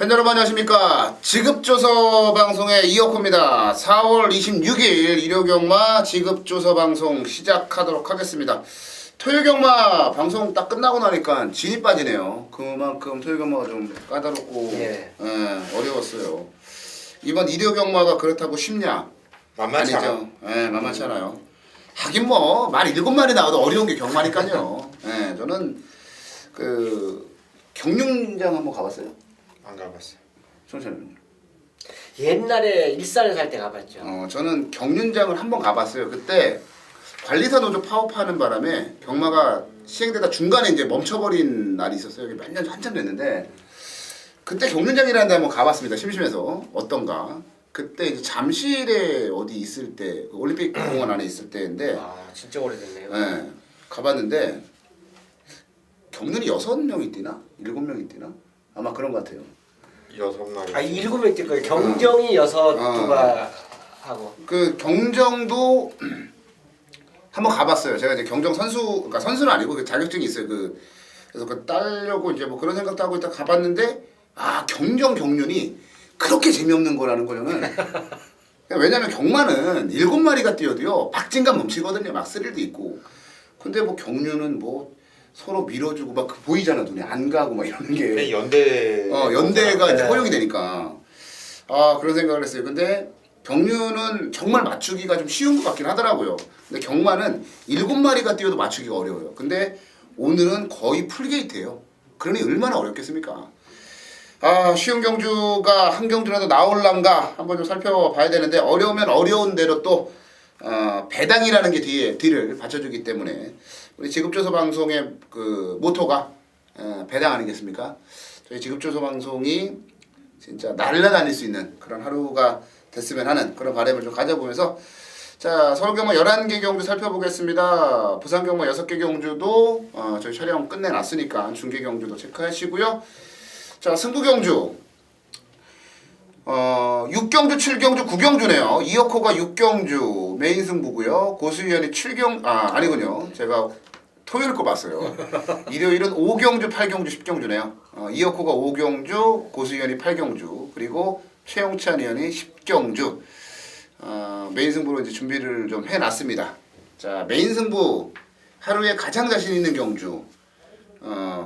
팬 여러분 안녕하십니까. 지급조서 방송의 이혁호입니다. 4월 26일 일요경마 지급조서 방송 시작하도록 하겠습니다. 토요경마 방송 딱 끝나고 나니까 진이 빠지네요. 그만큼 토요경마가 좀 까다롭고 어려웠어요. 이번 일요경마가 그렇다고 쉽냐? 만만치 아니죠. 만만치 않아요. 하긴 뭐 말 7마리 나와도 어려운 게 경마니까요. 저는 그 경륜장 한번 가봤어요. 안 가봤어요. 천천히. 옛날에 일산에 살 때 가봤죠. 저는 경륜장을 한번 가봤어요. 그때 관리사 노조 파업하는 바람에 경마가 시행되다 중간에 이제 멈춰버린 날이 있었어요. 몇 년 한참 됐는데 그때 경륜장이라는 데 한번 가봤습니다. 심심해서 어떤가. 그때 이제 잠실에 어디 있을 때 올림픽 공원 안에 있을 때인데 진짜 오래됐네요. 가봤는데 경륜이 6명이 뛰나? 7명이 뛰나? 아마 그런 것 같아요. 6마리. 7명 뛸 거예요. 경정이 6두가 하고. 그 경정도 한번 가봤어요. 제가 이제 경정 선수, 그러니까 선수는 아니고 그 자격증이 있어요. 그래서 그 따려고 이제 뭐 그런 생각도 하고 있다 가봤는데 경정 경륜이 그렇게 재미없는 거라는 거는 왜냐면 경마는 7마리가 뛰어도요 박진감 넘치거든요. 막 스릴도 있고. 근데 뭐 경륜은 뭐 서로 밀어주고 막 보이잖아. 눈에 안 가고 막 이러는 게 연대가 이제 허용이 되니까 그런 생각을 했어요. 근데 경륜은 정말 맞추기가 좀 쉬운 것 같긴 하더라고요. 근데 경마는 7마리가 뛰어도 맞추기가 어려워요. 근데 오늘은 거의 풀게이트예요. 그러니 얼마나 어렵겠습니까? 쉬운 경주가 한 경주라도 나올란가 한번 좀 살펴봐야 되는데 어려우면 어려운 대로 또 배당이라는 게 뒤를 받쳐주기 때문에 우리 지급조서 방송의 그 모토가 배당 아니겠습니까? 저희 지급조서 방송이 진짜 날아다닐 수 있는 그런 하루가 됐으면 하는 그런 바람을 좀 가져보면서 자 서울경마 11개 경주 살펴보겠습니다. 부산경마 6개 경주도 저희 촬영 끝내놨으니까 중계 경주도 체크하시고요. 자 승부경주 6경주, 7경주, 9경주네요. 이혁호가 6경주 메인 승부고요. 고수희연이 7경 아니군요. 제가 토요일 거 봤어요. 일요일은 5경주, 8경주, 10경주네요. 이혁호가 5경주, 고수희연이 8경주, 그리고 최용찬 의원이 10경주. 메인 승부로 이제 준비를 좀 해놨습니다. 자 메인 승부 하루에 가장 자신 있는 경주.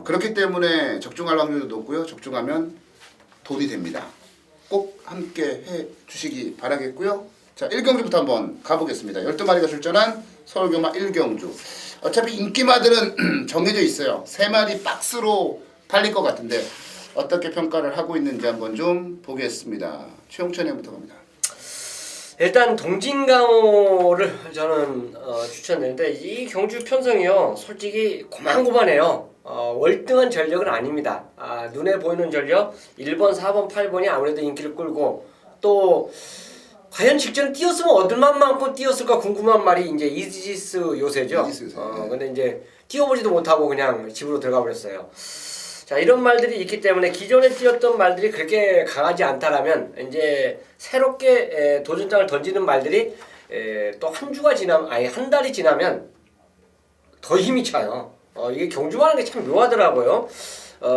그렇기 때문에 적중할 확률도 높고요. 적중하면 돈이 됩니다. 꼭 함께 해 주시기 바라겠고요. 자 1경주부터 한번 가보겠습니다. 12마리가 출전한 서울경마 1경주. 어차피 인기마들은 정해져 있어요. 3마리 박스로 팔릴 것 같은데 어떻게 평가를 하고 있는지 한번 좀 보겠습니다. 최용찬 의원부터 갑니다. 일단 동진강호를 저는 추천했는데 이 경주 편성이요 솔직히 고만고만해요. 월등한 전력은 아닙니다. 눈에 보이는 전력 1번, 4번, 8번이 아무래도 인기를 끌고 또 과연 직전에 뛰었으면 얻을만 많고 뛰었을까 궁금한 말이 이제 이지스 요새죠. 근데 이제 뛰어보지도 못하고 그냥 집으로 들어가 버렸어요. 자 이런 말들이 있기 때문에 기존에 뛰었던 말들이 그렇게 강하지 않다라면 이제 새롭게 도전장을 던지는 말들이 또 한 달이 지나면 더 힘이 차요. 이게 경주하는 게 참 묘하더라고요.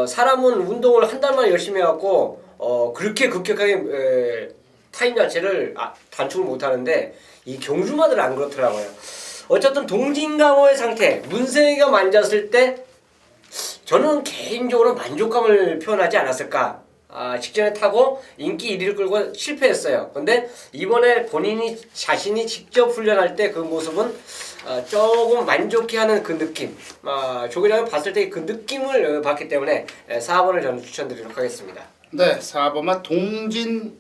사람은 운동을 한 달만 열심히 해갖고 그렇게 급격하게 타임 자체를 단축을 못하는데 이 경주마들은 안 그렇더라고요. 어쨌든 동진강호의 상태 문세희가 만졌을 때 저는 개인적으로 만족감을 표현하지 않았을까. 직전에 타고 인기 1위를 끌고 실패했어요. 근데 이번에 자신이 직접 훈련할 때 그 모습은 조금 만족해하는 그 느낌. 조기장을 봤을 때 그 느낌을 봤기 때문에 4번을 저는 추천드리도록 하겠습니다. 네, 4번만 동진강호.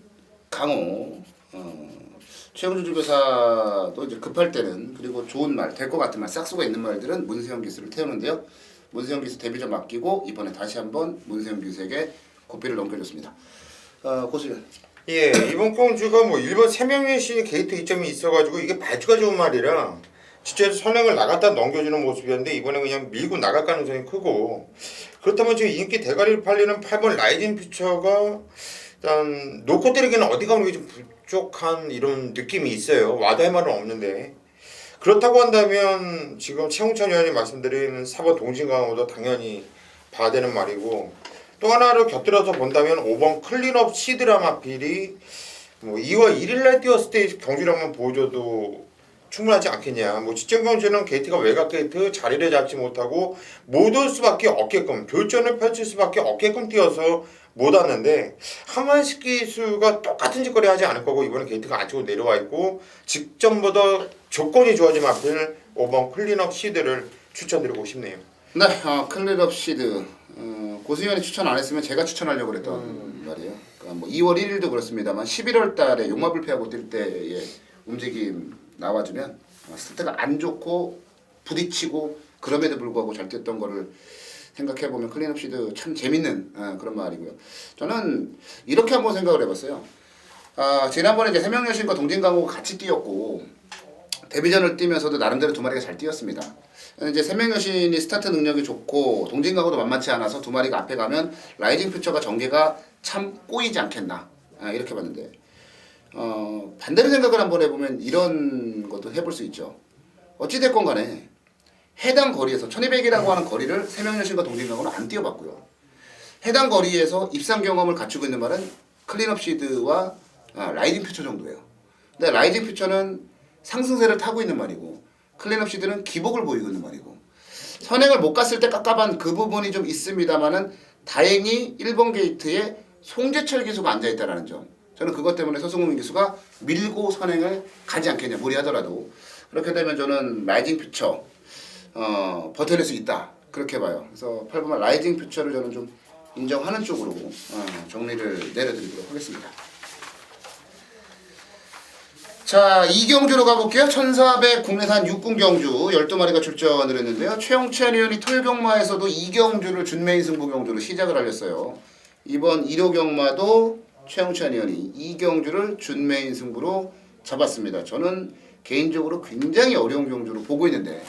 최영준 주교사도 이제 급할 때는 그리고 좋은 말, 될 것 같은 말, 싹수가 있는 말들은 문세영 기수를 태우는데요. 문세영 기수 데뷔 좀 맡기고 이번에 다시 한번 문세영 기수에게 고삐를 넘겨줬습니다. 고수연. 예, 이번 경주가 뭐 일본 3명의 신이 게이트 이점이 있어가지고 이게 발주가 좋은 말이라 진짜 선행을 나갔다 넘겨주는 모습이었는데 이번에 그냥 밀고 나갈 가능성이 크고 그렇다면 지금 인기 대가리를 팔리는 8번 라이징 퓨처가 일단 놓고 때리기는 어디 가는 게 좀 부족한 이런 느낌이 있어요. 와닿을 말은 없는데 그렇다고 한다면 지금 최홍찬 의원이 말씀드린 4번 동진강호도 당연히 봐야 되는 말이고 또 하나를 곁들여서 본다면 5번 클린업 시드라마필이 뭐 2월 1일날 뛰었을 때 경주를 한번 보여줘도 충분하지 않겠냐. 뭐 지점 경주는 게이트가 외곽 게이트 자리를 잡지 못하고 못 올 수밖에 없게끔 교전을 펼칠 수밖에 없게끔 뛰어서 못 왔는데 하만식 기수가 똑같은 짓거리 하지 않을 거고 이번에 게이트가 안쪽으로 내려와 있고 직전보다 조건이 좋아지면 앞을 5번 클린업 시드를 추천드리고 싶네요. 네, 클린업 시드 고수현이 추천 안 했으면 제가 추천하려고 그랬던 말이에요. 그러니까 뭐 2월 1일도 그렇습니다만 11월 달에 용마불패하고 뛸 때의 움직임 나와주면 스타트가 안 좋고 부딪히고 그럼에도 불구하고 잘 뛰었던 거를 생각해보면 클린업 시드 참 재밌는 그런 말이고요. 저는 이렇게 한번 생각을 해봤어요. 지난번에 이제 세명여신과 동진강호가 같이 뛰었고 데뷔전을 뛰면서도 나름대로 두 마리가 잘 뛰었습니다. 이제 세명여신이 스타트 능력이 좋고 동진강호도 만만치 않아서 두 마리가 앞에 가면 라이징 퓨처가 전개가 참 꼬이지 않겠나 이렇게 봤는데 반대로 생각을 한번 해보면 이런 것도 해볼 수 있죠. 어찌됐건 간에 해당 거리에서 1200이라고 하는 거리를 세명여신과 동진강호는 안 뛰어봤고요. 해당 거리에서 입상 경험을 갖추고 있는 말은 클린업 시드와 라이징 퓨처 정도예요. 근데 라이징 퓨처는 상승세를 타고 있는 말이고 클린업 시드는 기복을 보이고 있는 말이고 선행을 못 갔을 때 깝깝한 그 부분이 좀 있습니다만은 다행히 1번 게이트에 송재철 기수가 앉아있다는 점, 저는 그것 때문에 서승훈 기수가 밀고 선행을 가지 않겠냐 무리하더라도 그렇게 되면 저는 라이징 퓨처 버텨낼 수 있다 그렇게 봐요. 그래서 8번만 라이징 퓨처를 저는 좀 인정하는 쪽으로 정리를 내려드리도록 하겠습니다. 자, 이경주로 가볼게요. 1400 국내산 육군 경주 12마리가 출전을 했는데요. 최홍찬 의원이 토요경마에서도 이경주를 준메인 승부 경주로 시작을 알렸어요. 이번 1호 경마도 최홍찬 의원이 이경주를 준메인 승부로 잡았습니다. 저는 개인적으로 굉장히 어려운 경주로 보고 있는데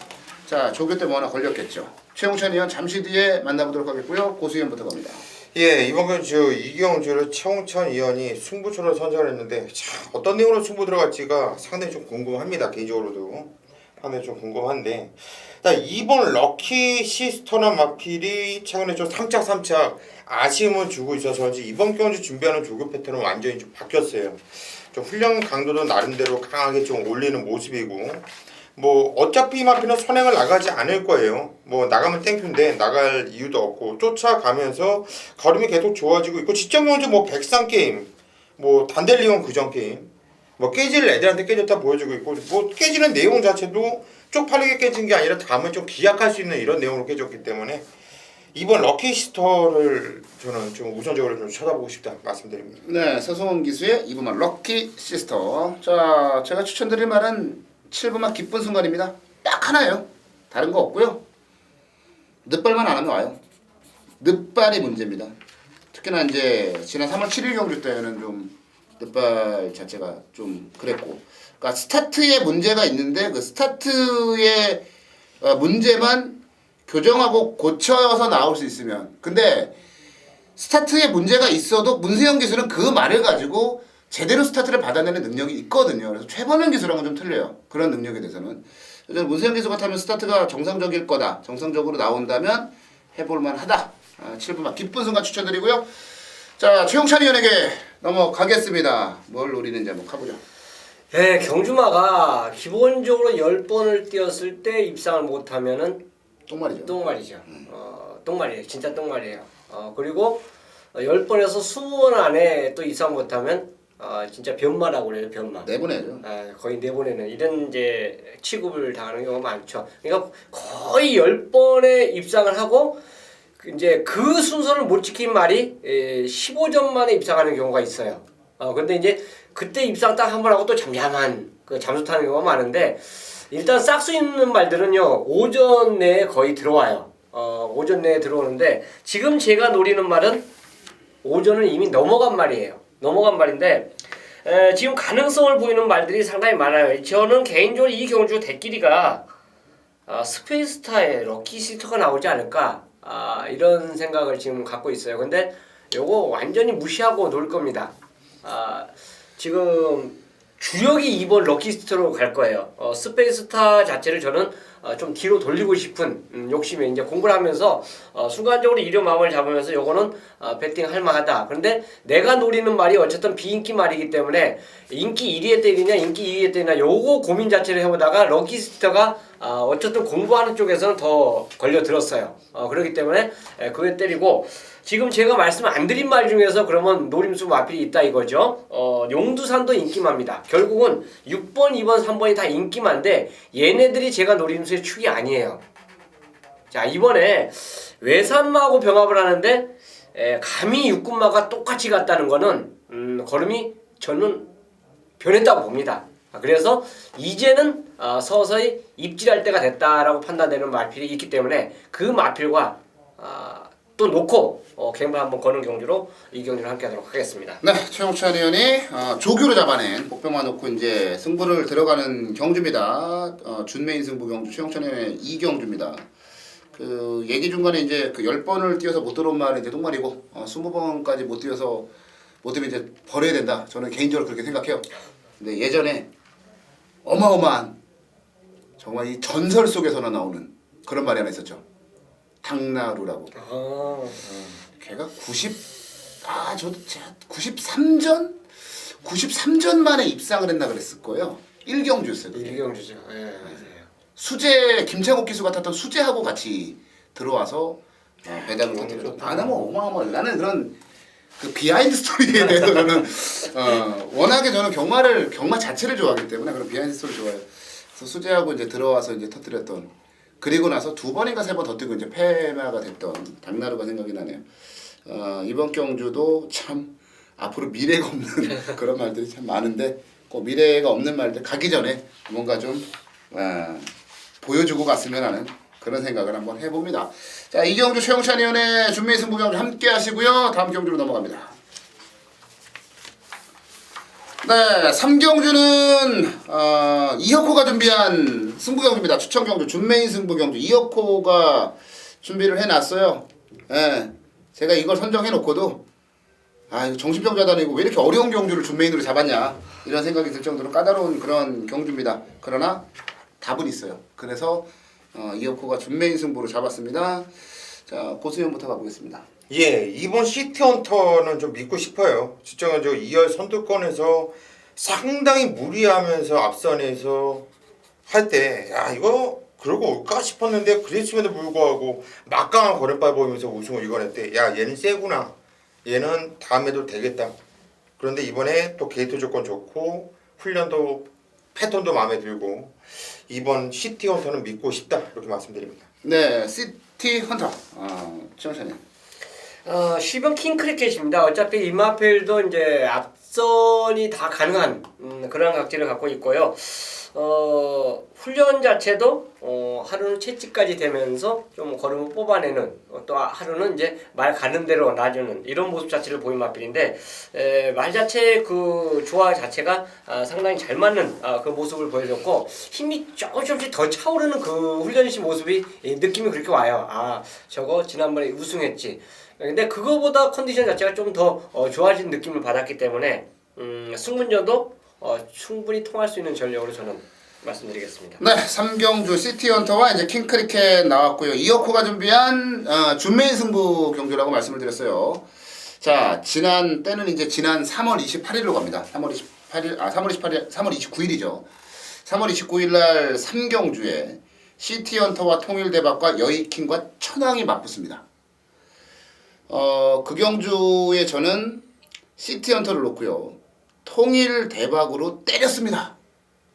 자, 조교 때 뭐 하나 걸렸겠죠. 최홍찬 의원 잠시 뒤에 만나보도록 하겠고요. 고수위원부터 갑니다. 예, 이번 경주 이경주를 최홍천 의원이 승부처로 선정을 했는데 참 어떤 내용으로 승부 들어갈지가 상당히 좀 궁금합니다. 개인적으로도 상당히 좀 궁금한데 이번 럭키 시스터나 마필이 최근에 좀 3착 아쉬움을 주고 있어서 이번 경주 준비하는 조교 패턴은 완전히 좀 바뀌었어요. 좀 훈련 강도도 나름대로 강하게 좀 올리는 모습이고 뭐 어차피 마필은 선행을 나가지 않을 거예요. 뭐 나가면 땡큐인데 나갈 이유도 없고 쫓아가면서 걸음이 계속 좋아지고 있고 지점 경주 뭐 백상 게임 뭐 단델리온 그전 게임 뭐 깨질 애들한테 깨졌다 보여주고 있고 뭐 깨지는 내용 자체도 쪽팔리게 깨진 게 아니라 다음에 좀 기약할 수 있는 이런 내용으로 깨졌기 때문에 이번 럭키시스터를 저는 좀 우선적으로 좀 쳐다보고 싶다 말씀드립니다. 네, 서승훈 기수의 2번만 럭키 시스터. 자, 제가 추천드릴 말은 7번만 기쁜 순간입니다. 딱 하나예요. 다른 거 없고요. 늦발만 안 하면 와요. 늦발이 문제입니다. 특히나 이제 지난 3월 7일 경주 때는 좀 늦발 자체가 좀 그랬고, 그러니까 스타트에 문제가 있는데 그 스타트의 문제만 교정하고 고쳐서 나올 수 있으면, 근데 스타트에 문제가 있어도 문세영 기수는 그 말을 가지고 제대로 스타트를 받아내는 능력이 있거든요. 그래서 최범현 기수랑은 좀 틀려요. 그런 능력에 대해서는. 그래서 문세영 기수 같으면 스타트가 정상적일 거다. 정상적으로 나온다면 해볼만 하다. 7번만 기쁜 순간 추천드리고요. 자, 최용찬 의원에게 넘어가겠습니다. 뭘 노리는지 한번 가보죠. 네, 경주마가 기본적으로 10번을 뛰었을 때 입상을 못하면은 똥말이죠. 똥말이죠. 똥말이에요. 진짜 똥말이에요. 그리고 10번에서 20번 안에 또 입상 못하면 진짜 변마라고 그래요. 변마. 내보내죠. 거의 내보내는 이런 이제 취급을 당하는 경우가 많죠. 그러니까 거의 10번에 입상을 하고 이제 그 순서를 못 지킨 말이 15점 만에 입상하는 경우가 있어요. 근데 이제 그때 입상 딱 한 번 하고 또 잠잠한 그 잠수 타는 경우가 많은데 일단 싹수 있는 말들은요 오전 내에 거의 들어와요. 오전 내에 들어오는데 지금 제가 노리는 말은 오전은 이미 넘어간 말이에요. 넘어간 말인데 지금 가능성을 보이는 말들이 상당히 많아요. 저는 개인적으로 이 경주 대끼리가 스페이스타의 럭키시스터가 나오지 않을까 이런 생각을 지금 갖고 있어요. 근데 요거 완전히 무시하고 놀 겁니다. 지금 주력이 이번 럭키시스터로 갈 거예요. 스페이스타 자체를 저는 좀 뒤로 돌리고 싶은 욕심에 이제 공부를 하면서 순간적으로 이런 마음을 잡으면서 요거는 배팅 할 만하다. 그런데 내가 노리는 말이 어쨌든 비인기 말이기 때문에 인기 1위에 때리냐 인기 2위에 때리냐 요거 고민 자체를 해보다가 럭키스타가 어쨌든 공부하는 쪽에서는 더 걸려들었어요. 그렇기 때문에 그에 때리고 지금 제가 말씀 안 드린 말 중에서 그러면 노림수 마필이 있다 이거죠. 용두산도 인기마입니다. 결국은 6번, 2번, 3번이 다 인기마인데 얘네들이 제가 노림수의 축이 아니에요. 자, 이번에 외산마하고 병합을 하는데 감히 육군마가 똑같이 갔다는 거는 걸음이 저는 변했다고 봅니다. 그래서 이제는 서서히 입질할 때가 됐다라고 판단되는 마필이 있기 때문에 그 마필과 또 놓고 갱을 한번 거는 경주로 이 경주를 함께 하도록 하겠습니다. 네, 최용찬 의원이 조교로 잡아낸 복병만 놓고 이제 승부를 들어가는 경주입니다. 준메인 승부 경주 최용찬 의원의 2경주입니다. 그 얘기 중간에 이제 그 10번을 뛰어서 못 들어온 말은 이제 똥말이고 20번까지 못 뛰어서 못 뛰면 이제 버려야 된다. 저는 개인적으로 그렇게 생각해요. 근데 예전에 어마어마한 정말 이 전설 속에서나 나오는 그런 말이 하나 있었죠. 당나루라고. 걔가 93전 만에 입상을 했나 그랬을 거예요. 1경주였어요. 1경주죠. 예, 맞아요. 수재 김창욱 기수가 탔던 수재하고 같이 들어와서 배당을 터뜨렸죠. 너무 어마어마해. 나는 그런 그 비하인드 스토리에 대해서 저는 워낙에 저는 경마 자체를 좋아하기 때문에 그런 비하인드 스토리 좋아해요. 그래서 수재하고 이제 들어와서 이제 터뜨렸던. 그리고 나서 2번인가 3번 더 뛰고 이제 패마가 됐던 당나루가 생각이 나네요. 이번 경주도 참 앞으로 미래가 없는 그런 말들이 참 많은데 그 미래가 없는 말들 가기 전에 뭔가 좀 보여주고 갔으면 하는 그런 생각을 한번 해봅니다. 자, 이 경주 최용찬 의원의 준메이 승부 경주 함께 하시고요. 다음 경주로 넘어갑니다. 네, 3경주는 이혁호가 준비한 승부경주입니다. 추천경주 준메인 승부경주 이혁호가 준비를 해놨어요. 예, 제가 이걸 선정해놓고도 이거 정신병자다 이거 왜 이렇게 어려운 경주를 준메인으로 잡았냐 이런 생각이 들 정도로 까다로운 그런 경주입니다. 그러나 답은 있어요. 그래서 이혁호가 준메인 승부로 잡았습니다. 자, 고수현부터 가보겠습니다. 예, 이번 시티헌터는 좀 믿고 싶어요. 추천경주 2열 선두권에서 상당히 무리하면서 앞선에서 할 때 이거 그러고 올까 싶었는데 그랬음에도 불구하고 막강한 걸음발 보이면서 우승을 이겨냈대. 얘는 세구나. 얘는 다음에도 되겠다. 그런데 이번에 또 게이트 조건 좋고 훈련도 패턴도 마음에 들고 이번 시티헌터는 믿고 싶다 이렇게 말씀드립니다. 네, 시티헌터 최용찬이. 10번 킹크리켓입니다. 어차피 이마필도 이제 앞선이 다 가능한 그런 각질을 갖고 있고요. 훈련 자체도 하루는 채찍까지 되면서 좀 걸음을 뽑아내는 또 하루는 이제 말 가는 대로 놔주는 이런 모습 자체를 보인 마필인데 말 자체 그 조화 자체가 상당히 잘 맞는 그 모습을 보여줬고 힘이 조금씩 더 차오르는 그 훈련시 모습이 느낌이 그렇게 와요. 저거 지난번에 우승했지. 근데 그거보다 컨디션 자체가 좀 더 좋아진 느낌을 받았기 때문에 승문전도 충분히 통할 수 있는 전력으로 저는 말씀드리겠습니다. 네, 3경주 시티헌터와 이제 킹크리켓 나왔고요. 이혁호가 준비한 준메인 승부 경주라고 말씀을 드렸어요. 자, 지난 3월 28일로 갑니다. 3월 29일이죠. 3월 29일 날 3경주에 시티헌터와 통일대박과 여의킹과 천왕이 맞붙습니다. 그 경주에 저는 시티헌터를 놓고요. 통일대박으로 때렸습니다.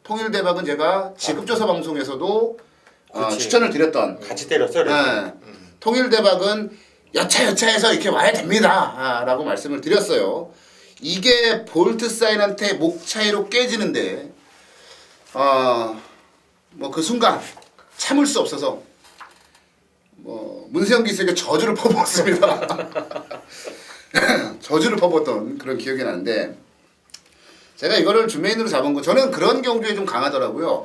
통일대박은 제가 지급조사 방송에서도 추천을 드렸던 같이 때렸어. 네, 통일대박은 여차여차해서 이렇게 와야 됩니다 라고 말씀을 드렸어요. 이게 볼트 사인한테 목 차이로 깨지는데 뭐 그 순간 참을 수 없어서 문세영 기수에게 저주를 퍼붓습니다. 저주를 퍼붓던 그런 기억이 나는데 제가 이거를 준메인으로 잡은 거 저는 그런 경주에 좀 강하더라고요.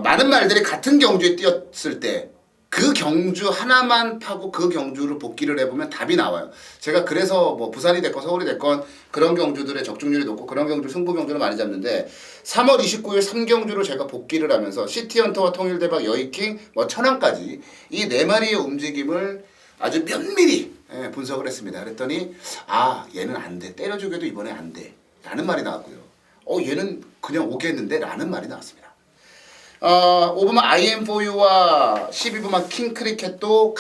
많은 말들이 같은 경주에 뛰었을 때 그 경주 하나만 파고 그 경주를 복귀를 해보면 답이 나와요. 제가 그래서 뭐 부산이 됐건 서울이 됐건 그런 경주들의 적중률이 높고 그런 경주 승부 경주를 많이 잡는데 3월 29일 3경주를 제가 복귀를 하면서 시티헌터와 통일대박 여의킹 뭐 천안까지 이 네 마리의 움직임을 아주 면밀히 분석을 했습니다. 그랬더니 아 얘는 안 돼. 때려주게도 이번에 안 돼. 라는 말이 나왔고요. 얘는 그냥 오겠는데 라는 말이 나왔습니다. 5번만 IM4U와 12번만 킹크리켓도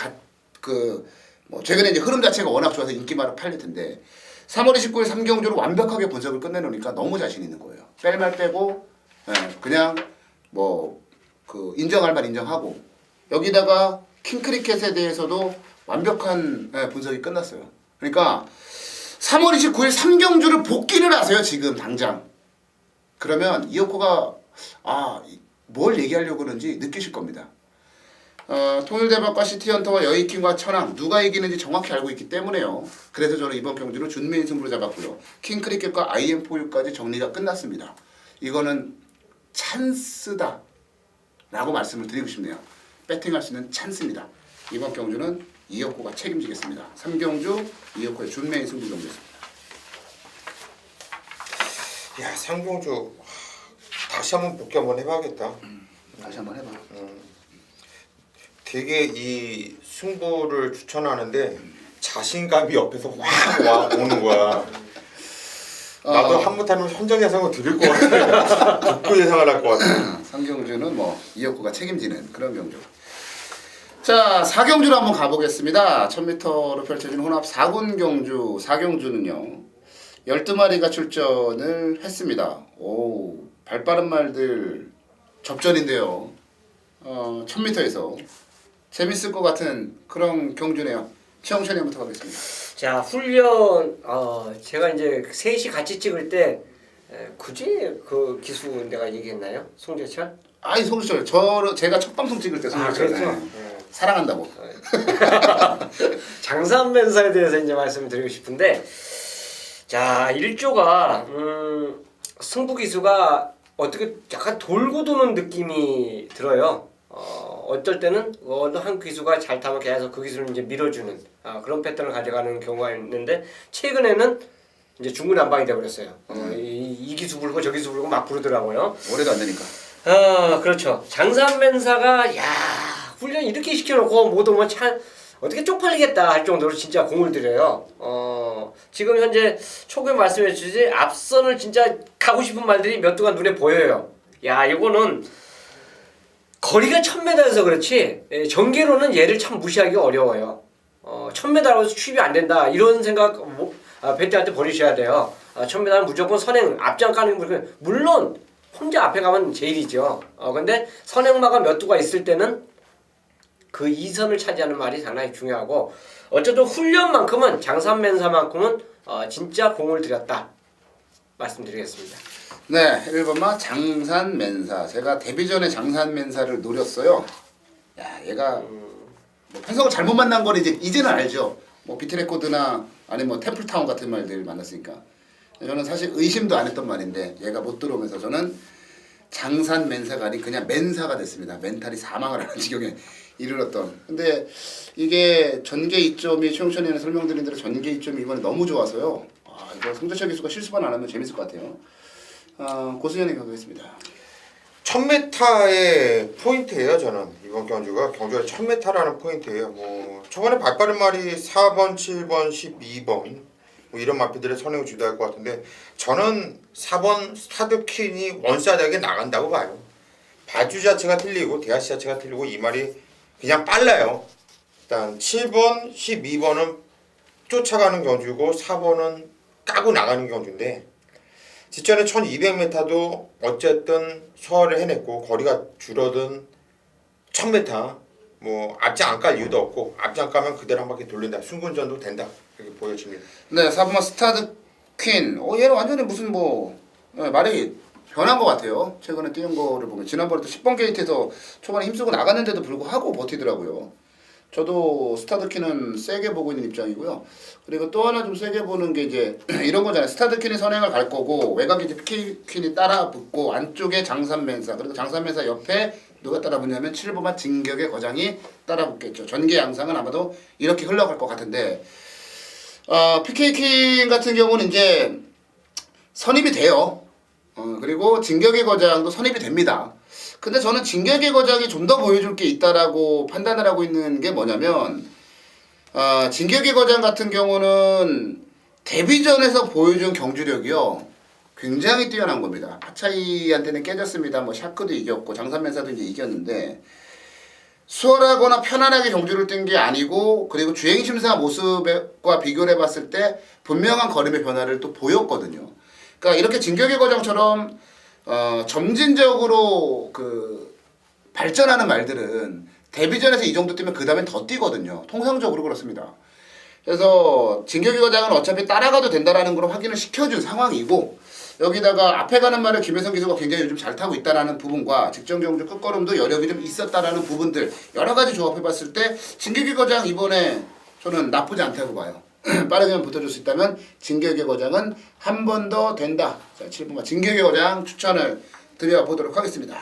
뭐 최근에 이제 흐름 자체가 워낙 좋아서 인기만으로 팔릴 텐데 3월 29일 3경주로 완벽하게 분석을 끝내놓으니까 너무 자신 있는 거예요. 뺄 말 빼고 그냥 뭐 인정할 말 인정하고 여기다가 킹크리켓에 대해서도 완벽한 분석이 끝났어요. 그러니까 3월 29일 3경주를 복귀를 하세요. 지금 당장. 그러면 이어코가 뭘 얘기하려고 그러는지 느끼실 겁니다. 통일대박과 시티헌터와 여의킹과 천왕 누가 이기는지 정확히 알고 있기 때문에요. 그래서 저는 이번 경주를 준메인 승부로 잡았고요. 킹크리켓과 IM4U까지 정리가 끝났습니다. 이거는 찬스다 라고 말씀을 드리고 싶네요. 배팅할 수 있는 찬스입니다. 이번 경주는 이어코가 책임지겠습니다. 3경주 이어코의 준메인 승부 경주였습니다. 야, 상경주 다시 한번 복귀 한번 해봐야겠다. 다시 한번 해봐. 되게 이 승부를 추천하는데 자신감이 옆에서 확 와 오는 거야. 나도 한못하면 현장 예상을 드릴 것 같아. 듣고 예상을 할 것 같아. 3경주는 뭐 이어코가 책임지는 그런 경주. 자, 4경주로 한번 가보겠습니다. 1000m로 펼쳐진 혼합 4군 경주 4경주는요. 12마리가 출전을 했습니다. 오, 발빠른 말들 접전인데요. 1000m에서 재밌을 것 같은 그런 경주네요. 최영찬이 형부터 가겠습니다. 자, 훈련 제가 이제 셋이 같이 찍을 때 굳이 그 기수 내가 얘기했나요? 송재철? 아이 송주철 제가 첫 방송 찍을 때 송주철 그렇죠. 사랑한다고. 장산맨사에 대해서 이제 말씀을 드리고 싶은데 자, 1조가 승부 기수가 어떻게 약간 돌고 도는 느낌이 들어요. 어쩔 때는 어느 한 기수가 잘 타면 계속 그 기수를 이제 밀어주는 그런 패턴을 가져가는 경우가 있는데 최근에는 이제 중구난방이 돼버렸어요. 이 기수 부르고 저 기수 부르고 막 부르더라고요. 올해도 안 되니까. 그렇죠. 장산맨사가 야 훈련 이렇게 시켜놓고 못 오면 참 어떻게 쪽팔리겠다 할 정도로 진짜 공을 들여요. 지금 현재 초구에 말씀해 주지 앞선을 진짜 가고 싶은 말들이 몇 두가 눈에 보여요. 야 이거는 거리가 1000m여서 그렇지 전개로는 얘를 참 무시하기 어려워요. 1000m라고 해서 취입이 안 된다 이런 생각 배트할 때 버리셔야 돼요. 1000m는 무조건 선행 앞장 까는 거 물론 혼자 앞에 가면 제일이죠. 근데 선행마가 몇 두가 있을 때는 그 2선을 차지하는 말이 상당히 중요하고 어쨌든 훈련만큼은 장산맨사만큼은 진짜 공을 들였다 말씀드리겠습니다. 네, 1번마 장산맨사. 제가 데뷔 전에 장산맨사를 노렸어요. 야, 얘가 뭐 편성을 잘못 만난 건 이제는 알죠. 뭐 비트레코드나 아니면 뭐 템플타운 같은 말들 만났으니까. 저는 사실 의심도 안 했던 말인데 얘가 못 들어오면서 저는 장산맨사가 아닌 그냥 맨사가 됐습니다. 멘탈이 사망을 하는 지경에 이르렀던. 근데 이게 전개 이점이 최용천이 설명드린 대로 전개 이점이 이번에 너무 좋아서요. 이거 송재철 기수가 실수만 안 하면 재밌을 것 같아요. 고수현이 가겠습니다. 1000m의 포인트예요. 저는 이번 경주가 1000m라는 포인트예요. 뭐 초반에 발빠른 말이 4번, 7번, 12번 뭐 이런 마피들의 선행을 주도할 것 같은데 저는 4번 스타드퀸이 원사닥에 나간다고 봐요. 바주 자체가 틀리고 대하시 자체가 틀리고 이 말이 그냥 빨라요. 일단 7번, 12번은 쫓아가는 경주고 4번은 까고 나가는 경주인데 직전에 1200m도 어쨌든 소화를 해냈고 거리가 줄어든 1000m 뭐 앞장 안 깔 이유도 없고 앞장 까면 그대로 한 바퀴 돌린다. 순군전도 된다. 이렇게 보여집니다. 네, 4번마 스타드 퀸. 얘는 완전히 무슨 말이 변한 것 같아요. 최근에 뛰는 거를 보면 지난번에도 10번 게이트에서 초반에 힘쓰고 나갔는데도 불구하고 버티더라고요. 저도 스타드퀸은 세게 보고 있는 입장이고요. 그리고 또 하나 좀 세게 보는 게 이제 이런 거잖아요. 스타드퀸이 선행을 갈 거고 외곽에 이제 피키퀸이 따라 붙고 안쪽에 장산맨사 그리고 장산맨사 옆에 누가 따라붙냐면 7번마 진격의 거장이 따라붙겠죠. 전개 양상은 아마도 이렇게 흘러갈 것 같은데 PK킹 같은 경우는 이제 선입이 돼요. 그리고 진격의 거장도 선입이 됩니다. 근데 저는 진격의 거장이 좀 더 보여줄 게 있다라고 판단을 하고 있는 게 뭐냐면 진격의 거장 같은 경우는 데뷔전에서 보여준 경주력이요 굉장히 뛰어난 겁니다. 하차이한테는 깨졌습니다. 뭐 샤크도 이겼고 장산맨사도 이제 이겼는데 수월하거나 편안하게 경주를 뛴 게 아니고 그리고 주행심사 모습과 비교를 해봤을 때 분명한 걸음의 변화를 또 보였거든요. 그러니까 이렇게 진격의 거장처럼 점진적으로 그 발전하는 말들은 데뷔전에서 이 정도 뛰면 그 다음엔 더 뛰거든요. 통상적으로 그렇습니다. 그래서 진격의 거장은 어차피 따라가도 된다라는 걸 확인을 시켜준 상황이고 여기다가 앞에 가는 말을 김혜성 기수가 굉장히 요즘 잘 타고 있다라는 부분과 직전 경주 끝걸음도 여력이 좀 있었다라는 부분들 여러 가지 조합해봤을 때 진격의 거장 이번에 저는 나쁘지 않다고 봐요. 빠르게만 붙어줄 수 있다면 진격의 거장은 한 번 더 된다. 자, 7번마 진격의 거장 추천을 드려보도록 하겠습니다.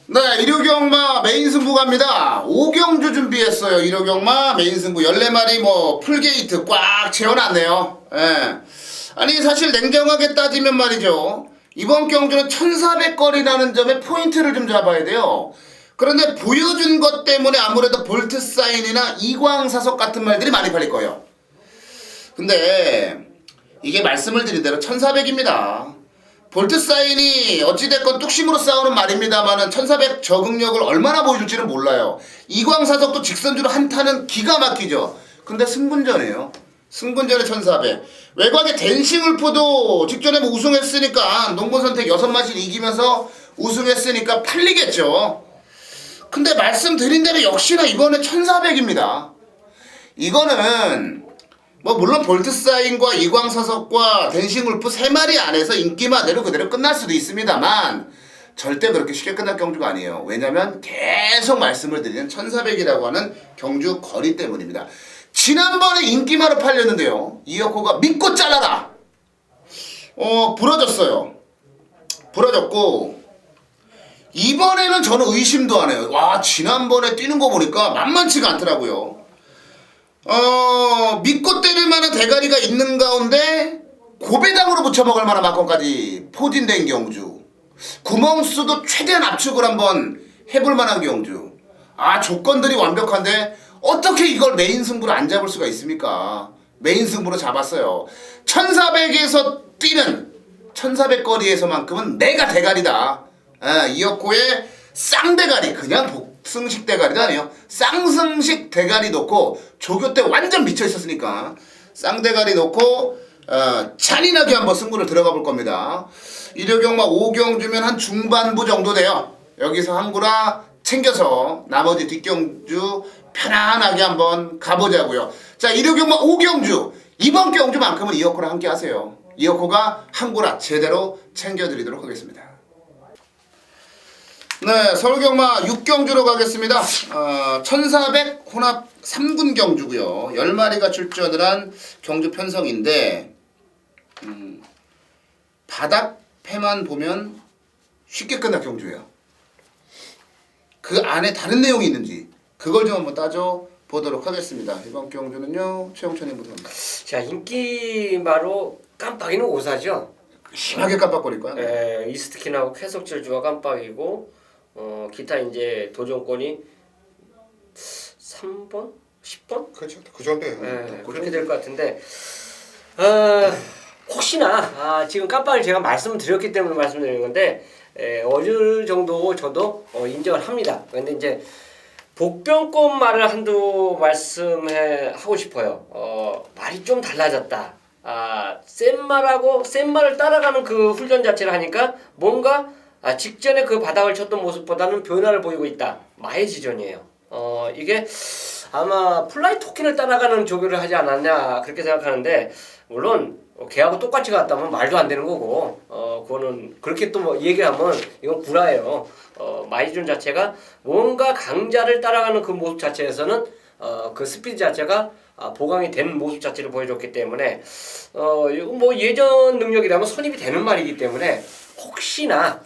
네, 일요경마 메인 승부 갑니다. 5경주 준비했어요. 일요경마 메인 승부 14마리 뭐 풀게이트 꽉 채워놨네요. 예. 아니 사실 냉정하게 따지면 말이죠. 이번 경주는 1400거리라는 점에 포인트를 좀 잡아야 돼요. 그런데 보여준 것 때문에 아무래도 볼트 사인이나 이광사석 같은 말들이 많이 팔릴 거예요. 근데 이게 말씀을 드린 대로 1400입니다. 볼트 사인이 어찌됐건 뚝심으로 싸우는 말입니다만은 1400 적응력을 얼마나 보여줄지는 몰라요. 이광사석도 직선주로 한타는 기가 막히죠. 근데 승분전이에요. 승분전에 1400. 외곽에 댄싱울프도 직전에 뭐 우승했으니까 농구선택 6마실 이기면서 우승했으니까 팔리겠죠. 근데 말씀드린 대로 역시나 이번에 1400입니다. 이거는 뭐 물론 볼트사인과 이광사석과 댄싱울프 3마리 안에서 인기만대로 그대로 끝날 수도 있습니다만 절대 그렇게 쉽게 끝날 경주가 아니에요. 왜냐면 계속 말씀을 드리는 1400이라고 하는 경주 거리 때문입니다. 지난번에 인기마로 팔렸는데요. 이어코가 믿고 잘라라. 부러졌어요. 부러졌고 이번에는 저는 의심도 안 해요. 와 지난번에 뛰는 거 보니까 만만치가 않더라고요. 믿고 때릴 만한 대가리가 있는 가운데 고배당으로 붙여먹을 만한 막건까지 포진된 경주. 구멍수도 최대한 압축을 한번 해볼 만한 경주. 조건들이 완벽한데 어떻게 이걸 메인 승부로 안 잡을 수가 있습니까? 메인 승부로 잡았어요. 1400에서 뛰는 1400거리에서만큼은 내가 대가리다. 이어코의 쌍대가리 그냥 복승식 대가리도 아니에요. 쌍승식 대가리 놓고 조교 때 완전 미쳐 있었으니까 쌍대가리 놓고 잔인하게 한번 승부를 들어가 볼 겁니다. 일요경마 5경주면 한 중반부 정도 돼요. 여기서 한구라 챙겨서 나머지 뒷경주 편안하게 한번 가보자고요. 자, 일요경마 5경주 이번 경주만큼은 이어코랑 함께 하세요. 이어코가 한구라 제대로 챙겨드리도록 하겠습니다. 네, 서울경마 6경주로 가겠습니다. 1400 혼합 3군 경주고요. 10마리가 출전을 한 경주 편성인데 바닥패만 보면 쉽게 끝날 경주예요. 그 안에 다른 내용이 있는지 그걸 좀 한번 따져 보도록 하겠습니다. 이번 경주는요. 최영천님부터 합니다. 자, 인기마로 깜빡이는 오사죠. 심하게 깜빡거릴 거야. 네, 이스트킨하고 쾌속질주가 깜빡이고 기타 이제 도전권이 3번? 10번? 그렇죠. 그 정도예요. 네, 그렇게 될 것 같은데 혹시나 지금 깜빡이를 제가 말씀을 드렸기 때문에 말씀드리는 건데 어느 정도 저도 인정을 합니다. 근데 이제 복병권 말을 한두 하고 싶어요. 말이 좀 달라졌다. 센 말을 따라가는 그 훈련 자체를 하니까 뭔가 직전에 그 바닥을 쳤던 모습보다는 변화를 보이고 있다. 마해지전이에요. 이게 아마 플라이 토킨을 따라가는 조교를 하지 않았냐 그렇게 생각하는데 물론 걔하고 똑같이 갔다면 말도 안 되는 거고 그거는 그렇게 또 뭐 얘기하면 이건 구라예요. 마이존 자체가 뭔가 강자를 따라가는 그 모습 자체에서는 그 스피드 자체가 보강이 된 모습 자체를 보여줬기 때문에 이거 뭐 예전 능력이라면 선입이 되는 말이기 때문에 혹시나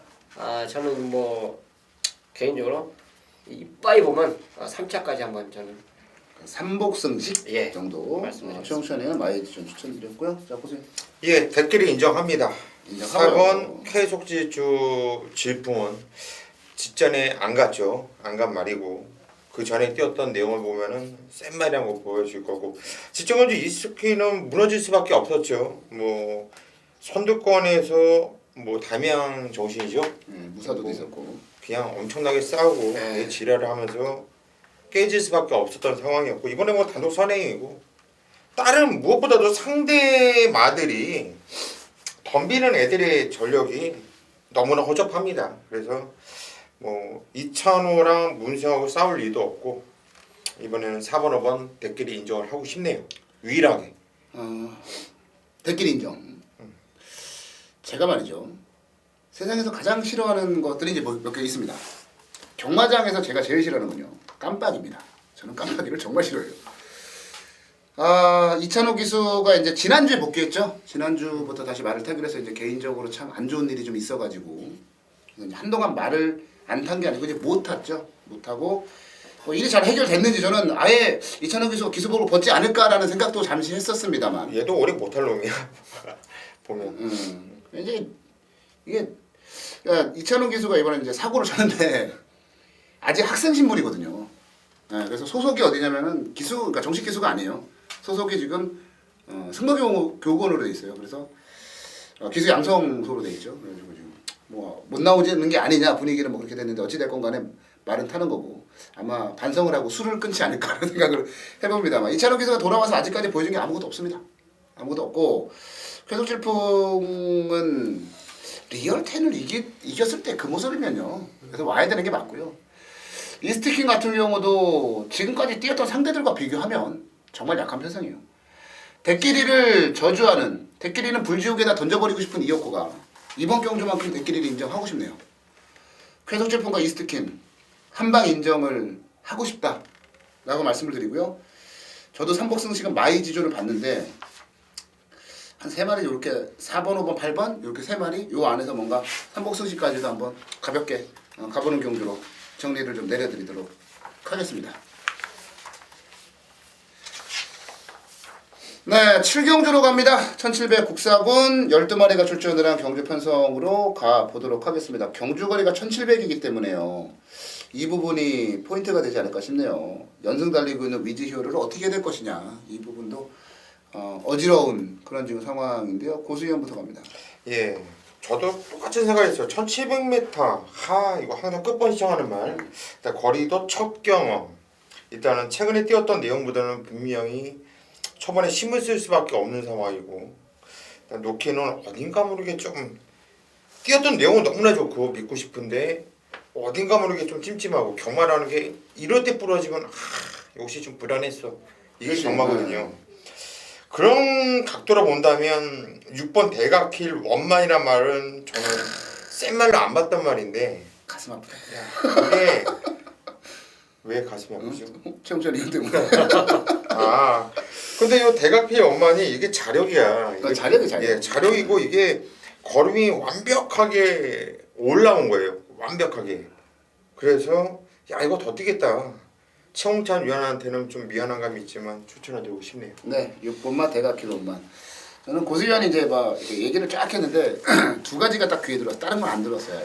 저는 뭐 개인적으로 이빠이 보면 3차까지 한번 저는 삼복승식 예, 정도. 말씀드리겠습니다. 최홍찬이는 마이지 좀 추천드렸고요. 자 보세요. 예, 댓글이 인정합니다. 인정하고요. 4번 K속지주 질풍은 직전에 안 갔죠. 안 간 말이고 그 전에 뛰었던 내용을 보면은 센 말이란 거 보여줄 거고 직전건주 이스키는 무너질 수밖에 없었죠. 뭐 선두권에서 뭐 담양 정신이죠. 무사도 있었고. 그냥 엄청나게 싸우고 네. 지랄을 하면서 깨질 수밖에 없었던 상황이었고 이번에 뭐 단독 선행이고 다른 무엇보다도 상대 마들이 덤비는 애들의 전력이 너무나 허접합니다. 그래서 뭐 이찬호랑 문세하고 싸울 일도 없고 이번에는 4번 5번 댓글이 인정을 하고 싶네요. 유일하게. 댓글 인정. 제가 말이죠. 세상에서 가장 싫어하는 것들이 이제 몇 개 있습니다. 경마장에서 제가 제일 싫어하는 건요. 깜빡입니다. 저는 깜빡이를 정말 싫어해요. 이찬호 기수가 이제 지난주에 복귀했죠. 지난주부터 다시 말을 타기로 해서 이제 개인적으로 참 안 좋은 일이 좀 있어가지고 한동안 말을 안 탄 게 아니고 이제 못 탔죠. 못 타고 뭐 일이 잘 해결됐는지 저는 아예 이찬호 기수가 기수복을 벗지 않을까라는 생각도 잠시 했었습니다만. 얘도 오래 못할 놈이야. 보면. 이제 이게 이찬호 기수가 이번에 이제 사고를 쳤는데 아직 학생 신분이거든요. 그래서 소속이 어디냐면은 기수, 그러니까 정식 기수가 아니에요. 소속이 지금 승마교원으로 돼 있어요. 그래서 기수 양성소로 돼 있죠. 그래가지고 지금 뭐 못 나오지는 게 아니냐 분위기는 뭐 그렇게 됐는데 어찌 됐건 간에 말은 타는 거고 아마 반성을 하고 술을 끊지 않을까 하는 생각을 해봅니다만 이찬호 기수가 돌아와서 아직까지 보여준 게 아무것도 없습니다. 아무것도 없고 쾌속질풍은 리얼10을 이겼을 때 그 모습이면요. 그래서 와야 되는 게 맞고요. 이스티킹 같은 경우도 지금까지 뛰었던 상대들과 비교하면 정말 약한 편성이에요. 대끼리를 저주하는 대끼리는 불지옥에다 던져버리고 싶은 이혁호가 이번 경주만큼 대끼리를 인정하고 싶네요. 쾌속질풍과 이스티킹 한방 인정을 하고 싶다라고 말씀을 드리고요. 저도 삼복승식은 마이지조를 봤는데 한 3마리 이렇게 4번, 5번, 8번 이렇게 3마리 요 안에서 뭔가 삼복승식까지도 한번 가볍게 가보는 경주로 정리를 좀 내려드리도록 하겠습니다. 네, 7경주로 갑니다. 1700 국사군 12마리가 출전을 한 경주 편성으로 가보도록 하겠습니다. 경주 거리가 1700이기 때문에요. 이 부분이 포인트가 되지 않을까 싶네요. 연승 달리고 있는 위즈히어로를 어떻게 될 것이냐. 이 부분도 어지러운 그런 지금 상황인데요. 고수위원부터 갑니다. 예, 저도 똑같은 생각했어요. 1700m 이거 항상 끝번 시청하는 말. 일단 거리도 첫 경험. 일단은 최근에 뛰었던 내용보다는 분명히 초반에 힘을 쓸 수밖에 없는 상황이고 일단 놓기는 어딘가 모르게 좀 뛰었던 내용은 너무나 좋고 믿고 싶은데 어딘가 모르게 좀 찜찜하고 경마라는 게 이럴 때 부러지면 역시 좀 불안했어. 이게 경마거든요. 그런 각도로 본다면 6번 대각힐 원만이란 말은 저는 센 말로 안 봤단 말인데 가슴 아프다. 이게 왜 가슴이 아프죠? 최영철 이혼 때문에. 근데 이 대각필 원만이 이게 자력이야. 이게 자력이 자력. 예, 자력이고 이게 걸음이 완벽하게 올라온 거예요. 완벽하게. 그래서 야 이거 더 뛰겠다. 최홍찬 위원한테는 좀 미안한 감이 있지만 추천해드리고 싶네요. 네, 6번만 대각힐 원만. 저는 고수위원이 이제 막 이렇게 얘기를 쫙 했는데 두 가지가 딱 귀에 들어왔어. 다른 건 안 들었어요.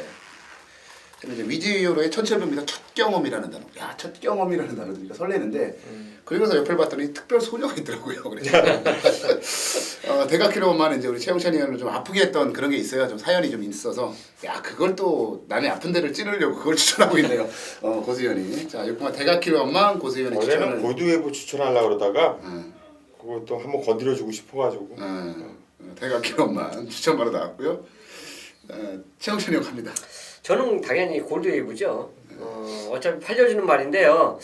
저는 이제 위즈히어로의 1700m 첫 경험이라는 단어. 야, 첫 경험이라는 단어 들으니까 설레는데 그리고서 옆을 봤더니 특별 소녀가 있더라고요. 그래서 대각힐 원만은 이제 우리 최영찬 의원을 좀 아프게 했던 그런 게 있어요. 좀 사연이 좀 있어서 야, 그걸 또 남의 아픈 데를 찌르려고 그걸 추천하고 있네요. 고수위원이. 자, 6번만 대각힐 원만 고수위원이 원래는 추천을. 고두외부 추천하려고 그러다가 그것도 한번 건드려주고 싶어가지고 대각힐 원만 추천바로 나왔고요. 최영찬이 형 갑니다. 저는 당연히 골드웨이브죠. 어차피 팔려주는 말인데요.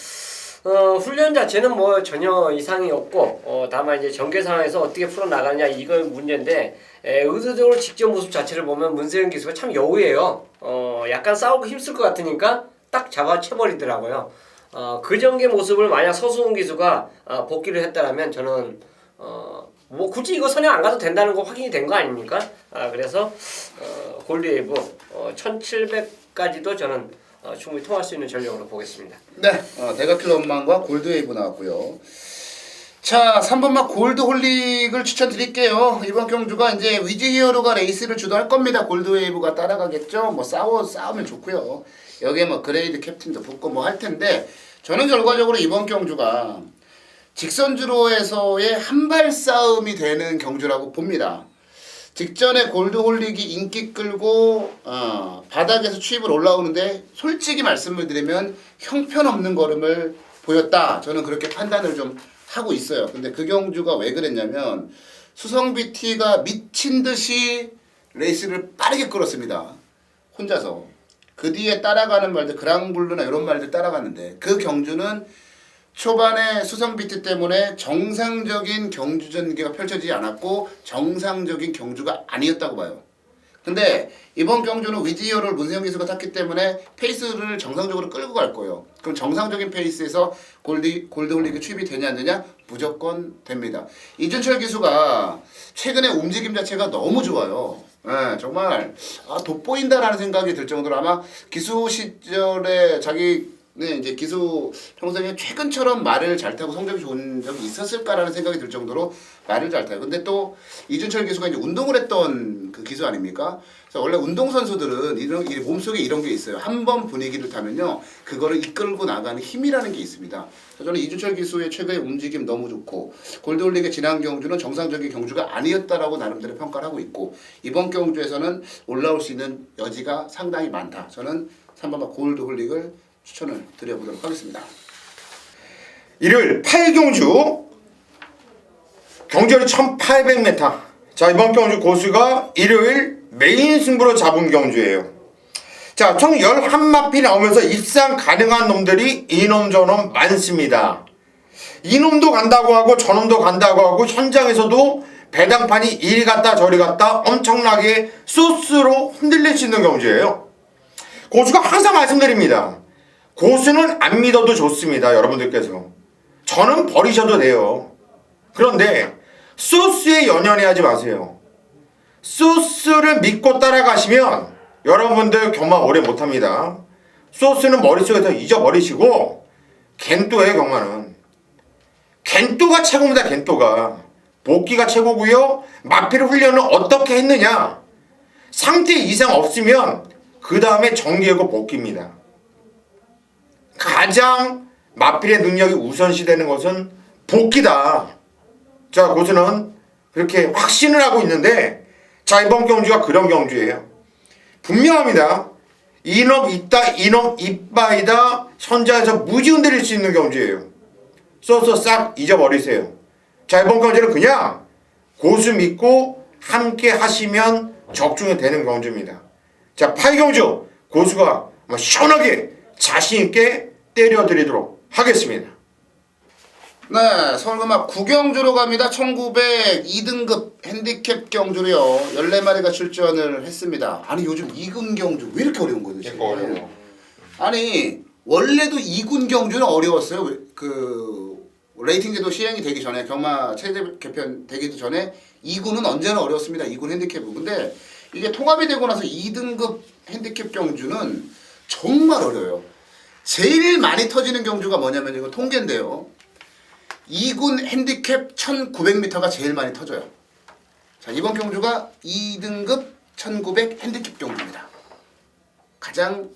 훈련 자체는 뭐 전혀 이상이 없고 다만 이제 전개 상황에서 어떻게 풀어나가느냐 이건 문제인데 의도적으로 직접 모습 자체를 보면 문세영 기수가 참 여우예요. 약간 싸우고 힘쓸 것 같으니까 딱 잡아채버리더라고요. 그 전개 모습을 만약 서수훈 기수가 복귀를 했다라면 저는 뭐 굳이 이거 선행 안 가도 된다는 거 확인이 된 거 아닙니까? 그래서 골드웨이브 1700까지도 저는 충분히 통할 수 있는 전력으로 보겠습니다. 네, 대가킬러 원망과 골드웨이브 나왔고요. 자, 3번막 골드홀릭을 추천드릴게요. 이번 경주가 이제 위즈히어로가 레이스를 주도할 겁니다. 골드웨이브가 따라가겠죠. 뭐 싸우면 좋고요. 여기에 뭐 그레이드 캡틴도 붙고 뭐 할 텐데 저는 결과적으로 이번 경주가 직선주로에서의 한발 싸움이 되는 경주라고 봅니다. 직전에 골드홀릭이 인기 끌고 바닥에서 추입을 올라오는데 솔직히 말씀을 드리면 형편없는 걸음을 보였다. 저는 그렇게 판단을 좀 하고 있어요. 근데 그 경주가 왜 그랬냐면 수성비 T가 미친 듯이 레이스를 빠르게 끌었습니다. 혼자서. 그 뒤에 따라가는 말들 그랑블루나 이런 말들 따라갔는데 그 경주는 초반에 수성비 T 때문에 정상적인 경주 전개가 펼쳐지지 않았고 정상적인 경주가 아니었다고 봐요. 근데 이번 경주는 위즈히어로를 문세영 기수가 탔기 때문에 페이스를 정상적으로 끌고 갈 거예요. 그럼 정상적인 페이스에서 골드홀릭이 취입이 되냐 안 되냐? 무조건 됩니다. 이준철 기수가 최근에 움직임 자체가 너무 좋아요. 네, 정말 돋보인다라는 생각이 들 정도로 아마 기수 시절에 자기는 이제 기수 평생에 최근처럼 말을 잘 타고 성적이 좋은 적이 있었을까라는 생각이 들 정도로 말을 잘 타요. 근데 또 이준철 기수가 이제 운동을 했던 그 기수 아닙니까? 그래서 원래 운동 선수들은 이 몸속에 이런 게 있어요. 한 번 분위기를 타면요, 그거를 이끌고 나가는 힘이라는 게 있습니다. 그래서 저는 이준철 기수의 최근의 움직임 너무 좋고 골드홀릭의 지난 경주는 정상적인 경주가 아니었다라고 나름대로 평가를 하고 있고 이번 경주에서는 올라올 수 있는 여지가 상당히 많다. 저는 3번마 골드홀릭을 추천을 드려보도록 하겠습니다. 일요일 8경주 경주열이 1800m. 자, 이번 경주 고수가 일요일 메인 승부로 잡은 경주예요. 자, 총 11마피 나오면서 입상 가능한 놈들이 이놈 저놈 많습니다. 이놈도 간다고 하고 저놈도 간다고 하고 현장에서도 배당판이 이리 갔다 저리 갔다 엄청나게 소스로 흔들릴 수 있는 경주예요. 고수가 항상 말씀드립니다. 고수는 안 믿어도 좋습니다. 여러분들께서 저는 버리셔도 돼요. 그런데 소스에 연연해 하지 마세요. 소스를 믿고 따라가시면 여러분들 경마 오래 못합니다. 소스는 머릿속에서 잊어버리시고 겐또예요. 경마는 겐또가 최고입니다. 겐또가 복기가 최고고요. 마필 훈련을 어떻게 했느냐, 상태 이상 없으면 그 다음에 정기하고 복기입니다. 가장 마필의 능력이 우선시되는 것은 복기다. 자, 고수는 그렇게 확신을 하고 있는데, 자, 이번 경주가 그런 경주예요. 분명합니다. 이놈 있다, 이놈 이빠이다. 현장에서 무지 흔들릴 수 있는 경주예요. 소스 싹 잊어버리세요. 자, 이번 경주는 그냥 고수 믿고 함께 하시면 적중이 되는 경주입니다. 자, 8경주 고수가 시원하게 자신있게 때려드리도록 하겠습니다. 네, 서울금합 9경주로 갑니다. 1900 2등급 핸디캡 경주로요. 14마리가 출전을 했습니다. 아니 요즘 2군 경주 왜 이렇게 어려운 거예요? 지금? 어려워. 아니 원래도 2군 경주는 어려웠어요. 그 레이팅제도 시행이 되기 전에 경마 최대 개편 되기도 전에 2군은 언제나 어려웠습니다. 2군 핸디캡은. 근데 이게 통합이 되고 나서 2등급 핸디캡 경주는 정말 어려워요. 제일 많이 터지는 경주가 뭐냐면 이거 통계인데요. 2군 핸디캡 1900m가 제일 많이 터져요. 자, 이번 경주가 2등급 1900 핸디캡 경주입니다. 가장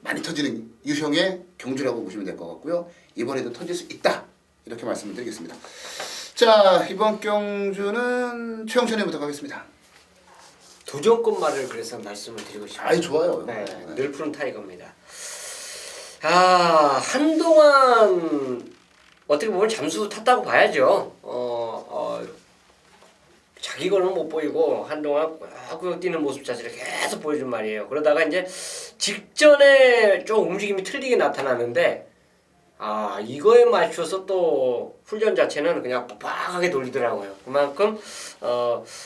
많이 터지는 유형의 경주라고 보시면 될 것 같고요. 이번에도 터질 수 있다. 이렇게 말씀을 드리겠습니다. 자, 이번 경주는 최영천이부터 가겠습니다. 도전권 말을 그래서 말씀을 드리고 싶어요. 아이, 좋아요. 네, 늘 푸른 타이거입니다. 한동안 어떻게 보면 잠수 탔다고 봐야죠. 자기 거는 못 보이고 한동안 꾸역꾸역 뛰는 모습 자체를 계속 보여준 말이에요. 그러다가 이제 직전에 좀 움직임이 틀리게 나타나는데 이거에 맞춰서 또 훈련 자체는 그냥 빡빡하게 돌리더라고요. 그만큼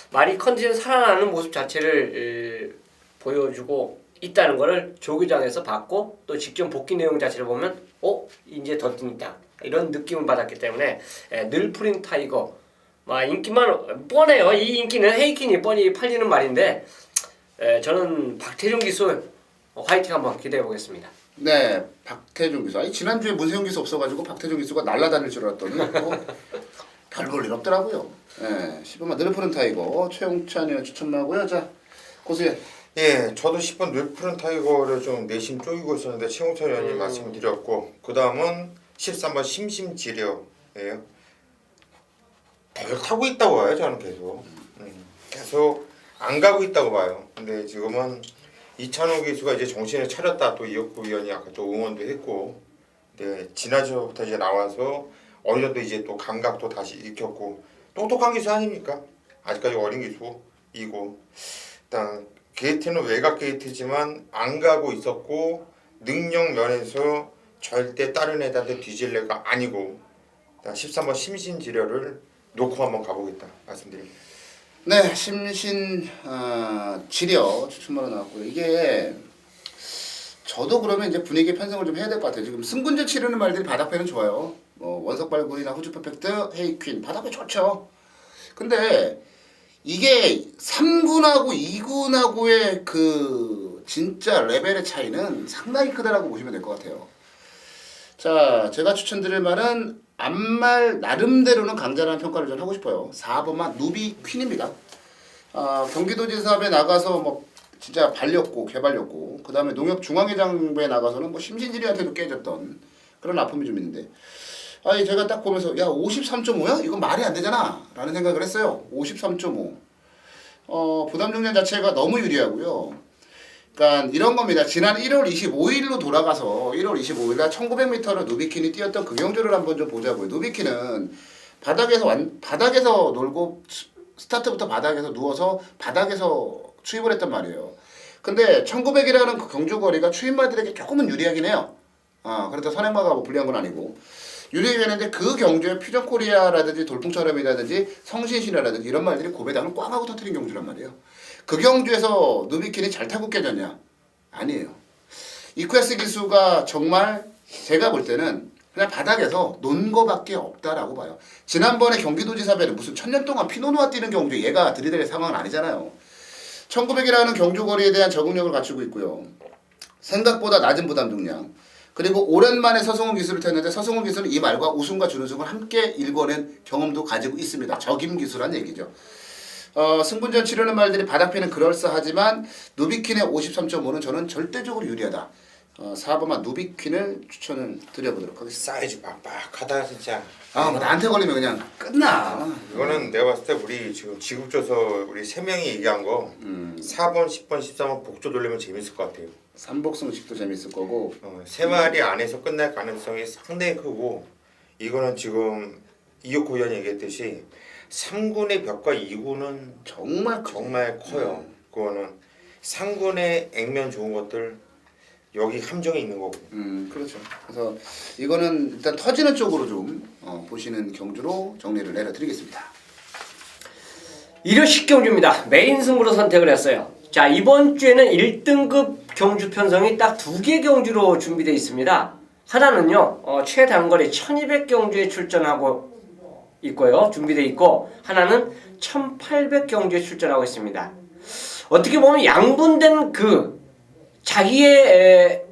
말이 컨디션 살아나는 모습 자체를 보여주고 있다는 거를 조기장에서 봤고 또 직전 복귀 내용 자체를 보면 이제 더 뛴다 이런 느낌을 받았기 때문에 늘 푸른 타이거 인기만 뻔해요. 이 인기는 헤이킨이 뻔히 팔리는 말인데 저는 박태종 기수 화이팅 한번 기대해 보겠습니다. 네, 박태종 기수. 아니 지난주에 문세영 기수 없어가지고 박태종 기수가 날아다닐 줄 알았더니 별 볼 일 없더라고요. 네, 10번만 느르푸른 타이거 최용찬이 추천하고요. 자, 고수연. 예, 저도 10번 늘푸른 타이거를 좀 내심 쪼이고 있었는데 최홍철 의원님 말씀드렸고 그 다음은 13번 심심지려예요. 별 타고 있다고 봐요 저는 계속. 계속 안 가고 있다고 봐요. 근데 지금은 이찬호 기수가 이제 정신을 차렸다. 또 이혁구 위원이 아까 또 응원도 했고, 네, 지난주부터 이제 나와서 어느 정도 이제 또 감각도 다시 익혔고 똑똑한 기수 아닙니까? 아직까지 어린 기수이고 일단 게이트는 외곽 게이트지만 안 가고 있었고 능력 면에서 절대 다른 애들한테 뒤질래가 아니고 일단 13번 심신지려를 놓고 한번 가보겠다 말씀드립니다. 네, 심신 지려 추천으로 나왔고요. 이게 저도 그러면 이제 분위기 편성을 좀 해야 될 것 같아요. 지금 승군전 치르는 말들이 바닥배는 좋아요. 뭐 원석발굴이나 후주 퍼펙트, 헤이퀸 바닥배 좋죠. 근데 이게 3군하고 2군하고의 그 진짜 레벨의 차이는 상당히 크다라고 보시면 될 것 같아요. 자, 제가 추천드릴 말은 앞말 나름대로는 강자라는 평가를 좀 하고 싶어요. 4번만 누비 퀸입니다. 경기도지사에 나가서 뭐 진짜 발렸고 개발렸고 그 다음에 농협중앙회장부에 나가서는 뭐 심신지리한테도 깨졌던 그런 아픔이 좀 있는데 아니 제가 딱 보면서 야 53.5야? 이건 말이 안 되잖아 라는 생각을 했어요. 53.5 부담 중량 자체가 너무 유리하고요. 그러니까 이런 겁니다. 지난 1월 25일로 돌아가서 1월 25일날 1900m를 누비킨이 뛰었던 그 경주를 한번 좀 보자고요. 누비킨은 바닥에서 놀고 스타트부터 바닥에서 누워서 바닥에서 추입을 했단 말이에요. 근데 1900이라는 그 경주 거리가 추임마들에게 조금은 유리하긴 해요. 그래도 선행마가 뭐 불리한 건 아니고 유리하긴 했는데 그 경주에 퓨전코리아라든지 돌풍처럼이라든지 성신신이라든지 이런 말들이 고배당을 꽝 하고 터뜨린 경주란 말이에요. 그 경주에서 누비킨이 잘 타고 깨졌냐? 아니에요. 이퀘스 기수가 정말 제가 볼 때는 그냥 바닥에서 논 거밖에 없다라고 봐요. 지난번에 경기도지사배는 무슨 1000년 동안 피노누아 뛰는 경주 얘가 들이댈 상황은 아니잖아요. 1900이라는 경주 거리에 대한 적응력을 갖추고 있고요. 생각보다 낮은 부담 중량. 그리고 오랜만에 서승훈 기수를 탔는데 서승훈 기수는 이 말과 우승과 준우승을 함께 일궈낸 경험도 가지고 있습니다. 적임 기수란 얘기죠. 승분전 치르는 말들이 바닥피는 그럴싸하지만 누비퀸의 53.5는 저는 절대적으로 유리하다. 4번만 누비퀸을 추천을 드려보도록 하겠습니다. 사이즈 빡빡하다 진짜. 뭐 나한테 걸리면 그냥 끝나. 이거는 내가 봤을 때 우리 지금 지급줘서 우리 3명이 얘기한 거 4번, 10번, 13번 복조 돌리면 재밌을 것 같아요. 삼복승식도 재밌을 거고 3마리 안에서 끝날 가능성이 상당히 크고 이거는 지금 이혁구 의원이 얘기했듯이 3군의 벽과 2군은 정말 정말 커요. 그거는 3군의 액면 좋은 것들 여기 함정이 있는 거고. 그렇죠. 그래서 이거는 일단 터지는 쪽으로 좀 보시는 경주로 정리를 내려드리겠습니다. 1호 경주입니다. 메인 승부로 선택을 했어요. 자, 이번 주에는 1등급 경주 편성이 딱 2개 경주로 준비되어 있습니다. 하나는요, 최단거리 1200 경주에 출전하고 있고요. 준비되어 있고, 하나는 1800 경주에 출전하고 있습니다. 어떻게 보면 양분된 자기의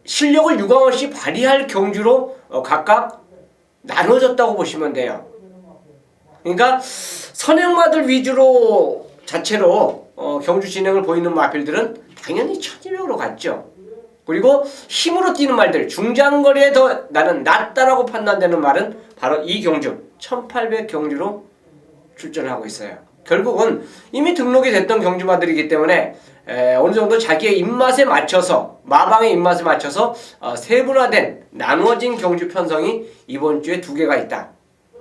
실력을 유감없이 발휘할 경주로 각각 나눠졌다고 보시면 돼요. 그러니까 선행마들 위주로 자체로 경주 진행을 보이는 마필들은 당연히 1200으로 갔죠. 그리고 힘으로 뛰는 말들, 중장거리에 더 나는 낫다라고 판단되는 말은 바로 이 경주 1800 경주로 출전하고 있어요. 결국은 이미 등록이 됐던 경주마들이기 때문에 어느 정도 자기의 입맛에 맞춰서 마방의 입맛에 맞춰서 세분화된 나누어진 경주 편성이 이번 주에 2개가 있다.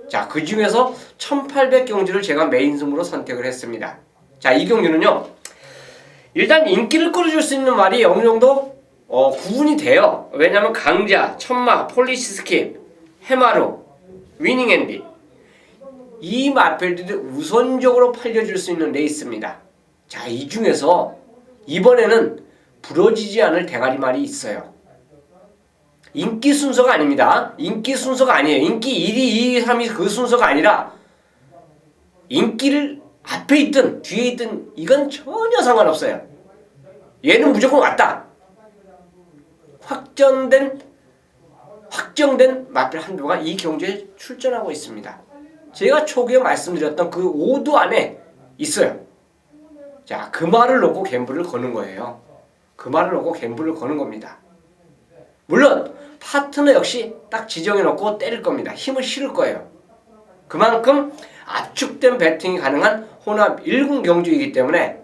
자, 그 중에서 1800 경주를 제가 메인 승부로 선택을 했습니다. 자, 이 경주는요, 일단 인기를 끌어줄 수 있는 말이 어느 정도 구분이 돼요. 왜냐면 강자, 천마, 폴리시 스킵, 해마루, 위닝앤디 이 마필들이 우선적으로 팔려줄 수 있는 레이스입니다. 자, 이 중에서 이번에는 부러지지 않을 대가리말이 있어요. 인기 순서가 아닙니다. 인기 순서가 아니에요. 인기 1위, 2위, 3위 그 순서가 아니라 인기를 앞에 있든 뒤에 있든 이건 전혀 상관없어요. 얘는 무조건 왔다. 확정된 마필 한두가 이 경주에 출전하고 있습니다. 제가 초기에 말씀드렸던 그 5두 안에 있어요. 자, 그 말을 놓고 갬블을 거는 거예요. 그 말을 놓고 갬블을 거는 겁니다. 물론 파트너 역시 딱 지정해놓고 때릴 겁니다. 힘을 실을 거예요. 그만큼 압축된 배팅이 가능한 혼합 1군 경주이기 때문에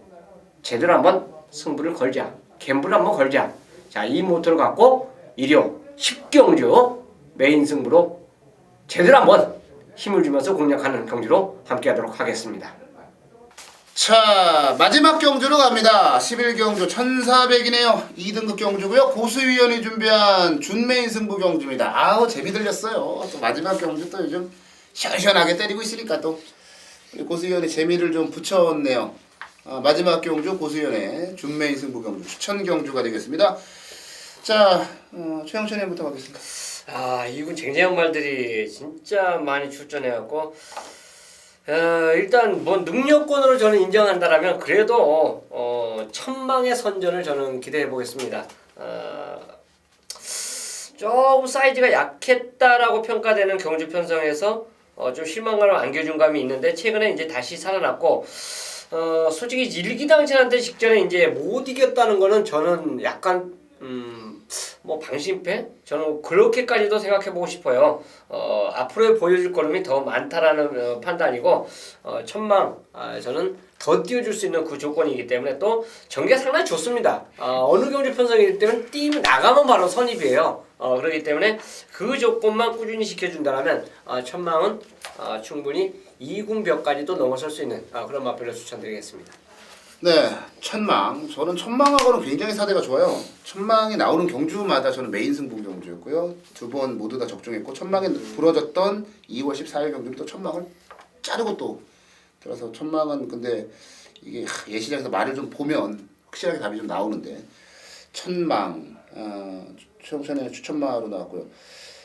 제대로 한번 승부를 걸자. 갬블을 한번 걸자. 자, 이 모토를 갖고 일요 10경주 메인 승부로 제대로 한번 힘을 주면서 공략하는 경주로 함께하도록 하겠습니다. 자, 마지막 경주로 갑니다. 11경주 1400이네요. 2등급 경주고요. 고수위원이 준비한 준메인 승부 경주입니다. 아우, 재미 들렸어요. 또 마지막 경주 또 요즘 시원시원하게 때리고 있으니까 또 우리 고수위원이 재미를 좀 붙였네요. 마지막 경주 고수위원의 준메인 승부 경주 추천 경주가 되겠습니다. 자, 최영천 형부터 가겠습니다. 이군 쟁쟁한 말들이 진짜 많이 출전해갖고 일단 뭐 능력권으로 저는 인정한다라면 그래도 천망의 선전을 저는 기대해 보겠습니다. 조금 사이즈가 약했다라고 평가되는 경주 편성에서 좀 실망감을 안겨준 감이 있는데 최근에 이제 다시 살아났고 솔직히 일기당천한테 직전에 이제 못 이겼다는 거는 저는 약간 뭐 방심패? 저는 그렇게까지도 생각해보고 싶어요. 앞으로의 보여줄 걸음이 더 많다라는 판단이고 천망 저는 더 띄워줄 수 있는 그 조건이기 때문에 또 전개가 상당히 좋습니다. 어느 경주 편성이기 때문에 뛰면 나가면 바로 선입이에요. 그렇기 때문에 그 조건만 꾸준히 지켜준다면 천망은 충분히 2군벽까지도 넘어설 수 있는 그런 마필을 추천드리겠습니다. 네, 천망. 저는 천망하고는 굉장히 사대가 좋아요. 천망이 나오는 경주마다 저는 메인 승부 경주였고요. 두 번 모두 다 적중했고 천망에 부러졌던 2월 14일 경주는 또 천망을 자르고 또 들어서 천망은 근데 이게 예시장에서 말을 좀 보면 확실하게 답이 좀 나오는데 천망 최영천의 추천마로 나왔고요.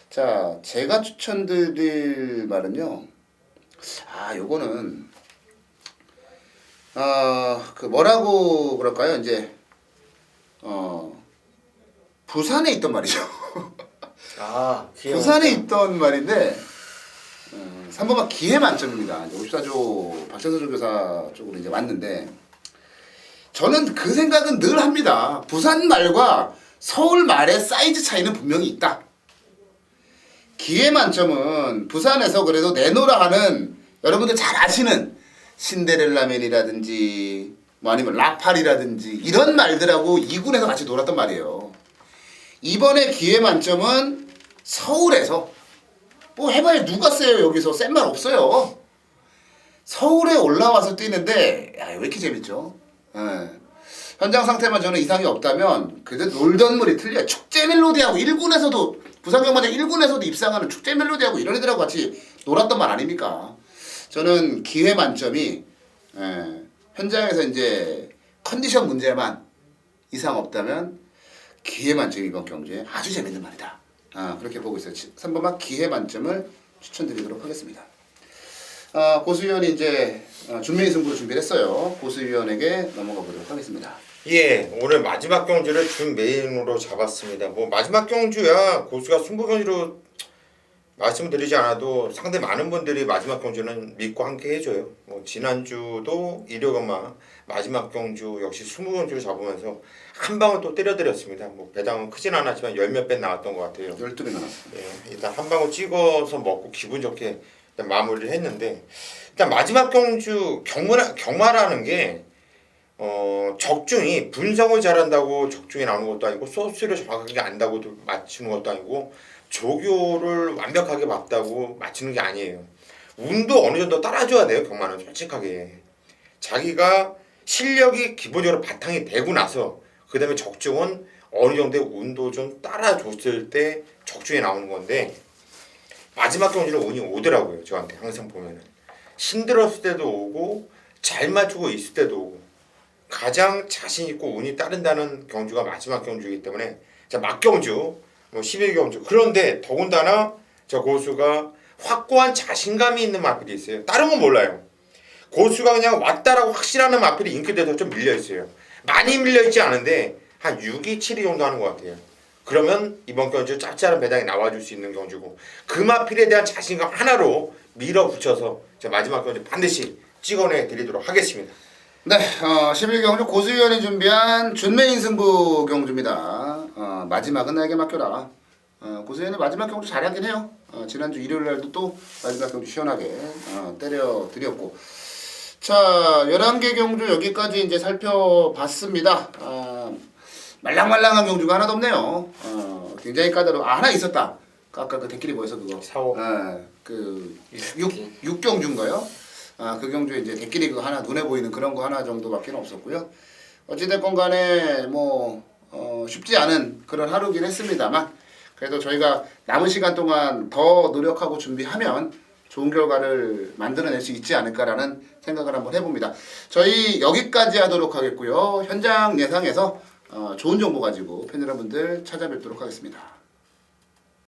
자, 제가 추천드릴 말은요. 요거는 그 뭐라고 그럴까요? 이제 부산에 있던 말이죠. 부산에 있던 말인데 3번만 기회 만점입니다. 54조 박찬서 조교사 쪽으로 이제 왔는데 저는 그 생각은 늘 합니다. 부산 말과 서울 말의 사이즈 차이는 분명히 있다. 기회 만점은 부산에서 그래도 내노라 하는 여러분들 잘 아시는 신데렐라맨이라든지 뭐 아니면 라팔이라든지 이런 말들하고 2군에서 같이 놀았단 말이에요. 이번에 기회 만점은 서울에서 뭐 해봐야 누가 세요. 여기서 센 말 없어요. 서울에 올라와서 뛰는데 왜 이렇게 재밌죠? 현장 상태만 저는 이상이 없다면 그래도 놀던 물이 틀려요. 축제 멜로디하고 1군에서도 부산 경마장 1군에서도 입상하는 축제 멜로디하고 이런 애들하고 같이 놀았던 말 아닙니까? 저는 기회 만점이 현장에서 이제 컨디션 문제만 이상 없다면 기회 만점이 이번 경주에 아주 재밌는 말이다. 그렇게 보고 있어요. 3번만 기회 만점을 추천드리도록 하겠습니다. 고수위원이 이제 준메인 승부를 준비를 했어요. 고수위원에게 넘어가 보도록 하겠습니다. 예, 오늘 마지막 경주를 준 메인으로 잡았습니다. 뭐 마지막 경주야 고수가 승부 경주로 말씀드리지 않아도 상대 많은 분들이 마지막 경주는 믿고 함께 해줘요. 뭐 지난주도 일요일마 마지막 경주 역시 승부 경주를 잡으면서 한 방울 또 때려드렸습니다. 뭐 배당은 크진 않았지만 열 몇 배 나왔던 것 같아요. 12배 나왔습니다. 예, 일단 한 방울 찍어서 먹고 기분 좋게 일단 마무리를 했는데 일단 마지막 경주 경마라는 게 적중이 분석을 잘한다고 적중이 나오는 것도 아니고 소스를 정확하게 안다고 맞추는 것도 아니고 조교를 완벽하게 맞다고 맞추는 게 아니에요. 운도 어느 정도 따라줘야 돼요. 경마는 솔직하게 자기가 실력이 기본적으로 바탕이 되고 나서 그 다음에 적중은 어느 정도의 운도 좀 따라줬을 때 적중이 나오는 건데 마지막 경주는 운이 오더라고요. 저한테 항상 보면은 힘들었을 때도 오고 잘 맞추고 있을 때도 오고 가장 자신 있고 운이 따른다는 경주가 마지막 경주이기 때문에 자 막경주 뭐 11경주 그런데 더군다나 저 고수가 확고한 자신감이 있는 마필이 있어요. 다른 건 몰라요. 고수가 그냥 왔다라고 확실하는 마필이 인기대에서 좀 밀려있어요. 많이 밀려있지 않은데 한 6위, 7위 정도 하는 것 같아요. 그러면 이번 경주 짭짤한 배당이 나와줄 수 있는 경주고 금화필에 대한 자신감 하나로 밀어붙여서 제가 마지막 경주 반드시 찍어내 드리도록 하겠습니다. 네, 11경주 고수위원이 준비한 준메인 승부 경주입니다. 마지막은 나에게 맡겨라. 고수위원이 마지막 경주 잘하긴 해요. 지난주 일요일 날도 또 마지막 경주 시원하게 때려드렸고. 자, 11개 경주 여기까지 이제 살펴봤습니다. 말랑말랑한 경주가 하나도 없네요. 굉장히 까다로워. 하나 있었다. 아까 그 대끼리 뭐였어 그거? 4호. 그 6경주인가요? 그 경주에 이제 대끼리 그거 하나 눈에 보이는 그런 거 하나 정도밖에 없었고요. 어찌됐건 간에 뭐 쉽지 않은 그런 하루긴 했습니다만 그래도 저희가 남은 시간 동안 더 노력하고 준비하면 좋은 결과를 만들어낼 수 있지 않을까라는 생각을 한번 해봅니다. 저희 여기까지 하도록 하겠고요. 현장 예상에서 좋은 정보 가지고 팬 여러분들 찾아뵙도록 하겠습니다.